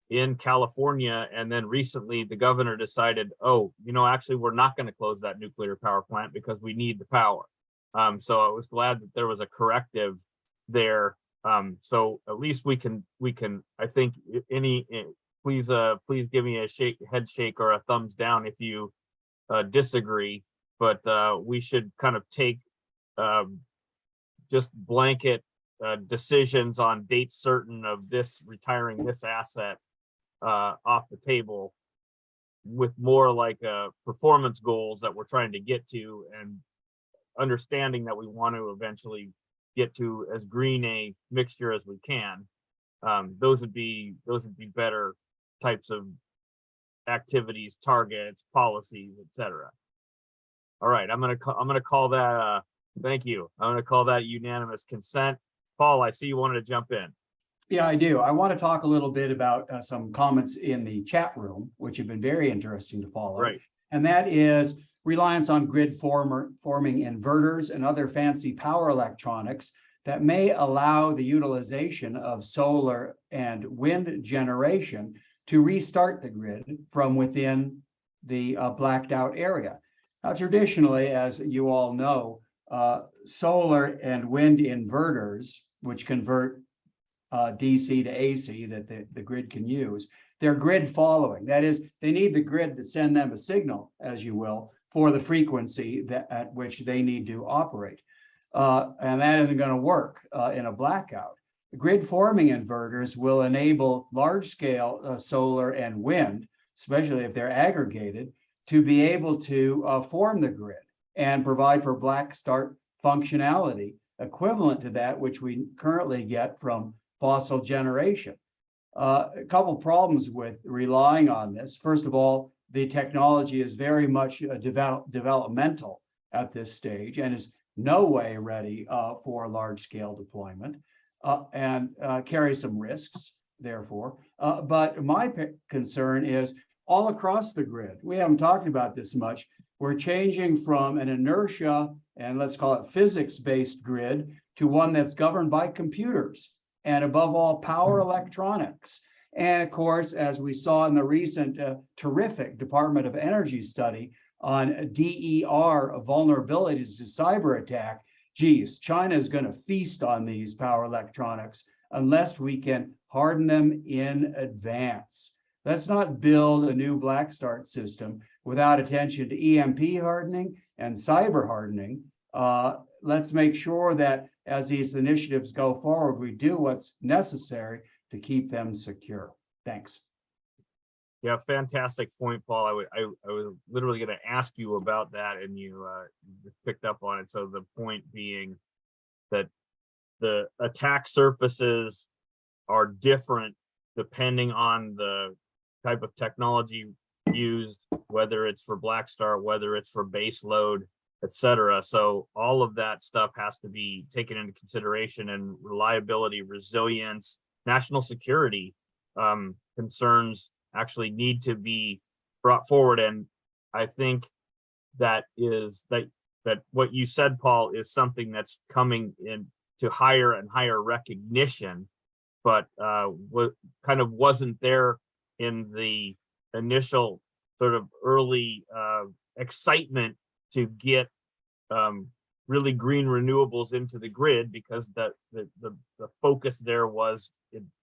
in California, and then recently the governor decided, actually we're not going to close that nuclear power plant because we need the power. So I was glad that there was a corrective there. So at least we can, I think, please give me a head shake or a thumbs down if you disagree, but we should kind of take just blanket decisions on dates certain of this retiring this asset off the table, with more like performance goals that we're trying to get to, and understanding that we want to eventually get to as green a mixture as we can. Those would be better types of activities, targets, policies, etc. All right, I'm gonna call that thank you. I'm gonna call that unanimous consent. Paul, I see you wanted to jump in. Yeah, I do. I want to talk a little bit about some comments in the chat room, which have been very interesting to follow. Right. And that is reliance on grid forming inverters and other fancy power electronics that may allow the utilization of solar and wind generation to restart the grid from within the blacked out area. Now, traditionally, as you all know, solar and wind inverters, which convert DC to AC that the grid can use, they're grid following. That is, they need the grid to send them a signal, as you will, for the frequency at which they need to operate. And that isn't going to work in a blackout. The grid forming inverters will enable large scale solar and wind, especially if they're aggregated, to be able to form the grid and provide for black start functionality equivalent to that which we currently get from fossil generation. A couple problems with relying on this. First of all, the technology is very much developmental at this stage and is no way ready for large-scale deployment and carries some risks, therefore. But my concern is all across the grid. We haven't talked about this much. We're changing from an inertia and let's call it physics-based grid to one that's governed by computers and above all power electronics. And of course, as we saw in the recent terrific Department of Energy study on DER vulnerabilities to cyber attack, geez, China is going to feast on these power electronics unless we can harden them in advance. Let's not build a new black start system without attention to EMP hardening and cyber hardening. Let's make sure that as these initiatives go forward, we do what's necessary to keep them secure. Thanks. Yeah, fantastic point, Paul. I was literally going to ask you about that, and you picked up on it. So the point being that the attack surfaces are different depending on the type of technology used, whether it's for black start, whether it's for base load. et cetera. So all of that stuff has to be taken into consideration, and reliability, resilience, national security concerns actually need to be brought forward. And I think that what you said, Paul, is something that's coming into higher and higher recognition, but what kind of wasn't there in the initial sort of early excitement to get really green renewables into the grid, because the focus there was,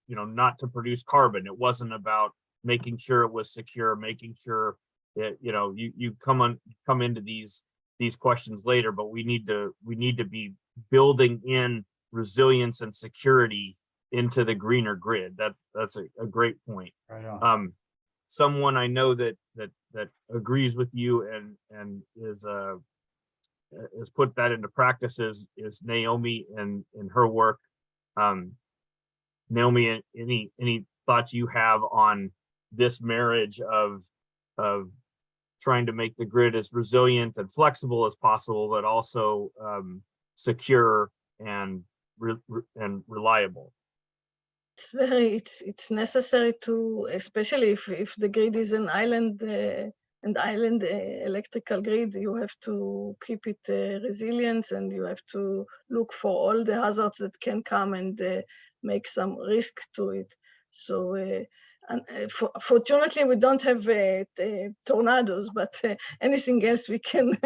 not to produce carbon. It wasn't about making sure it was secure, making sure that, you come into these questions later, but we need to be building in resilience and security into the greener grid. That's a great point. Right on. Someone I know that agrees with you and has put that into practice is Naomi and in her work. Naomi, any thoughts you have on this marriage of trying to make the grid as resilient and flexible as possible, but also secure and reliable? It's necessary to, especially if the grid is an island electrical grid, you have to keep it resilient, and you have to look for all the hazards that can come and make some risk to it. So fortunately we don't have tornadoes, but anything else we can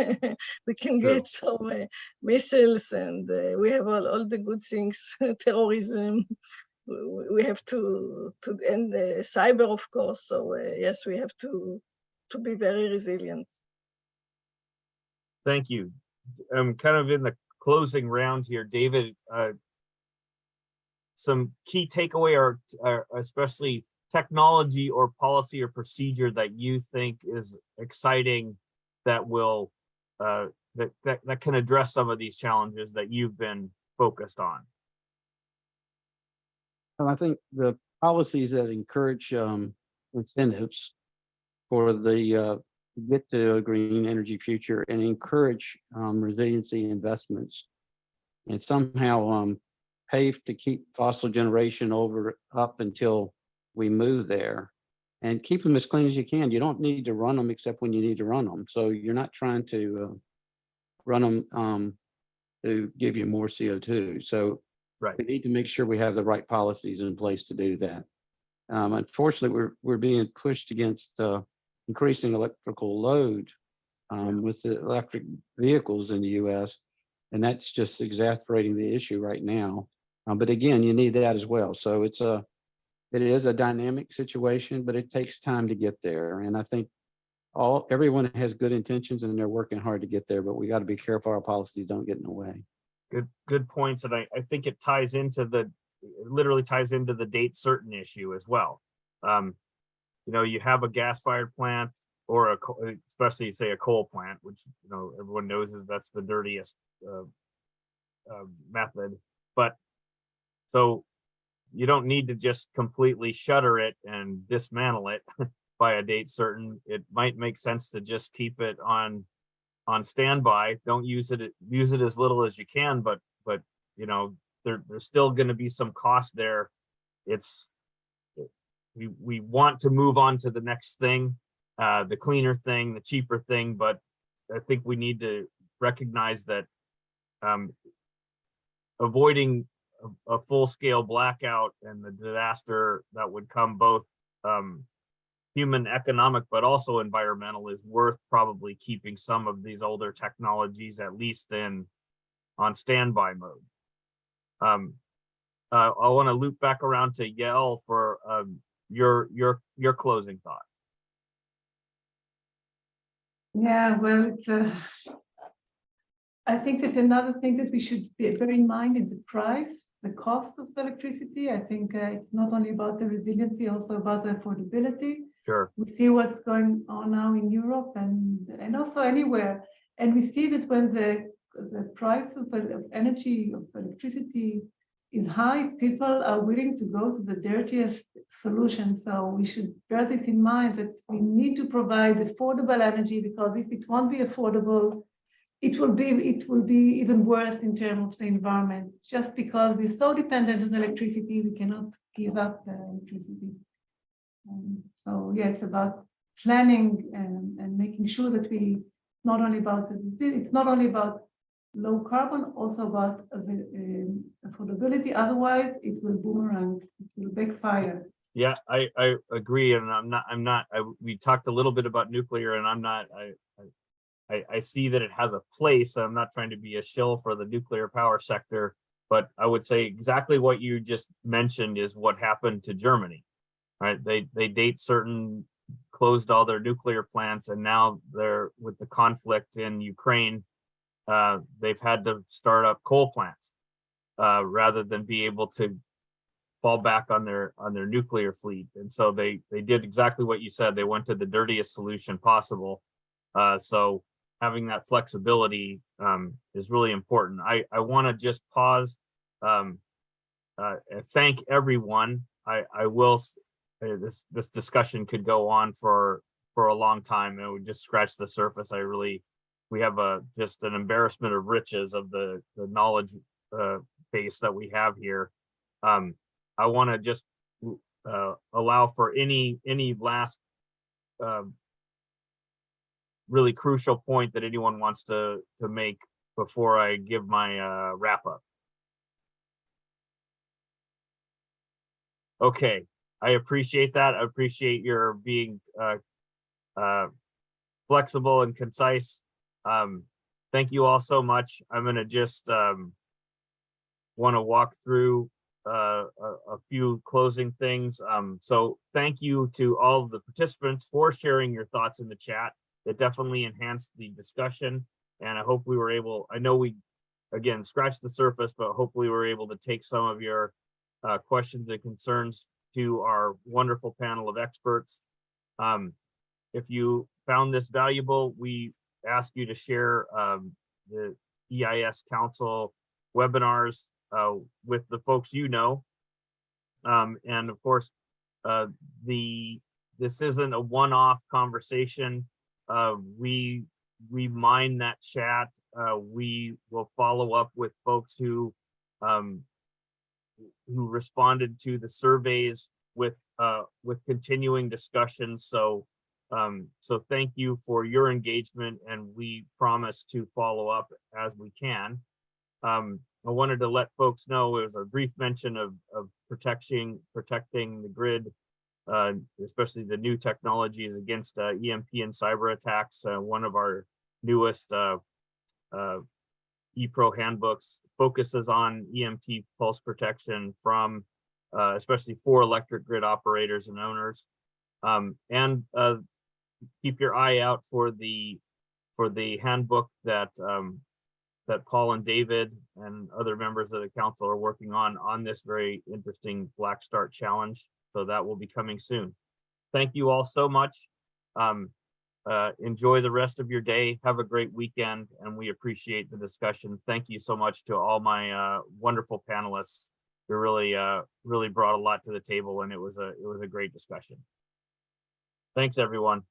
True. get some missiles, and we have all the good things, terrorism. We have to end cyber, of course. So yes, we have to be very resilient. Thank you. I'm kind of in the closing round here, David. Some key takeaway, or especially technology or policy or procedure that you think is exciting, that will that can address some of these challenges that you've been focused on? Well, I think the policies that encourage incentives for the get to a green energy future and encourage resiliency investments, and somehow pave to keep fossil generation up until we move there, and keep them as clean as you can. You don't need to run them except when you need to run them. So you're not trying to run them to give you more CO2. So Right. we need to make sure we have the right policies in place to do that. Unfortunately, we're being pushed against increasing electrical load with the electric vehicles in the U.S., and that's just exacerbating the issue right now. But again, you need that as well. So it is a dynamic situation, but it takes time to get there. And I think everyone has good intentions and they're working hard to get there, but we got to be careful our policies don't get in the way. Good points. And I think it literally ties into the date certain issue as well. You have a gas-fired plant, or especially say a coal plant, which everyone knows that's the dirtiest method. But so you don't need to just completely shutter it and dismantle it by a date certain. It might make sense to just keep it on standby. Don't use it as little as you can, but there's still going to be some cost there. We want to move on to the next thing, the cleaner thing, the cheaper thing, but I think we need to recognize that avoiding a full-scale blackout and the disaster that would come, both human, economic, but also environmental, is worth probably keeping some of these older technologies at least on standby mode. I want to loop back around to Yael for your closing thoughts. Yeah, well, I think that another thing that we should bear in mind is the price, the cost of electricity. I think it's not only about the resiliency, also about the affordability. Sure. We see what's going on now in Europe and also anywhere. And we see that when the price of energy, of electricity is high, people are willing to go to the dirtiest solution. So we should bear this in mind, that we need to provide affordable energy, because if it won't be affordable, it will be even worse in terms of the environment, just because we're so dependent on electricity, we cannot give up electricity. So yeah, it's about planning and making sure that we not only about it's not only about low carbon, also about affordability. Otherwise, it will boomerang, it will backfire. Yeah, I agree, and we talked a little bit about nuclear, and I see that it has a place. I'm not trying to be a shill for the nuclear power sector, but I would say exactly what you just mentioned is what happened to Germany, right? They date certain, closed all their nuclear plants, and now they're with the conflict in Ukraine. They've had to start up coal plants rather than be able to fall back on their nuclear fleet. And so they did exactly what you said. They went to the dirtiest solution possible. So having that flexibility is really important. I want to just pause, thank everyone. I will. This discussion could go on for a long time, and we just scratch the surface. We have just an embarrassment of riches of the knowledge base that we have here. I want to just allow for any last really crucial point that anyone wants to make before I give my wrap up. Okay, I appreciate that. I appreciate your being flexible and concise. Thank you all so much. I'm going to just want to walk through a few closing things. So thank you to all of the participants for sharing your thoughts in the chat. That definitely enhanced the discussion. And I hope we were able, I know we, again, scratched the surface, but hopefully we were able to take some of your questions and concerns to our wonderful panel of experts. If you found this valuable, we ask you to share the EIS Council webinars with the folks you know. And of course, this isn't a one-off conversation. We mine that chat. We will follow up with folks who responded to the surveys with continuing discussions. So thank you for your engagement, and we promise to follow up as we can. I wanted to let folks know, it was a brief mention of protecting the grid, especially the new technologies against EMP and cyber attacks. One of our newest ePro handbooks focuses on EMP pulse protection from especially for electric grid operators and owners. And keep your eye out for the handbook that that Paul and David and other members of the council are working on this very interesting Black Start Challenge. So that will be coming soon. Thank you all so much. Enjoy the rest of your day. Have a great weekend, and we appreciate the discussion. Thank you so much to all my wonderful panelists. They really brought a lot to the table, and it was a great discussion. Thanks, everyone.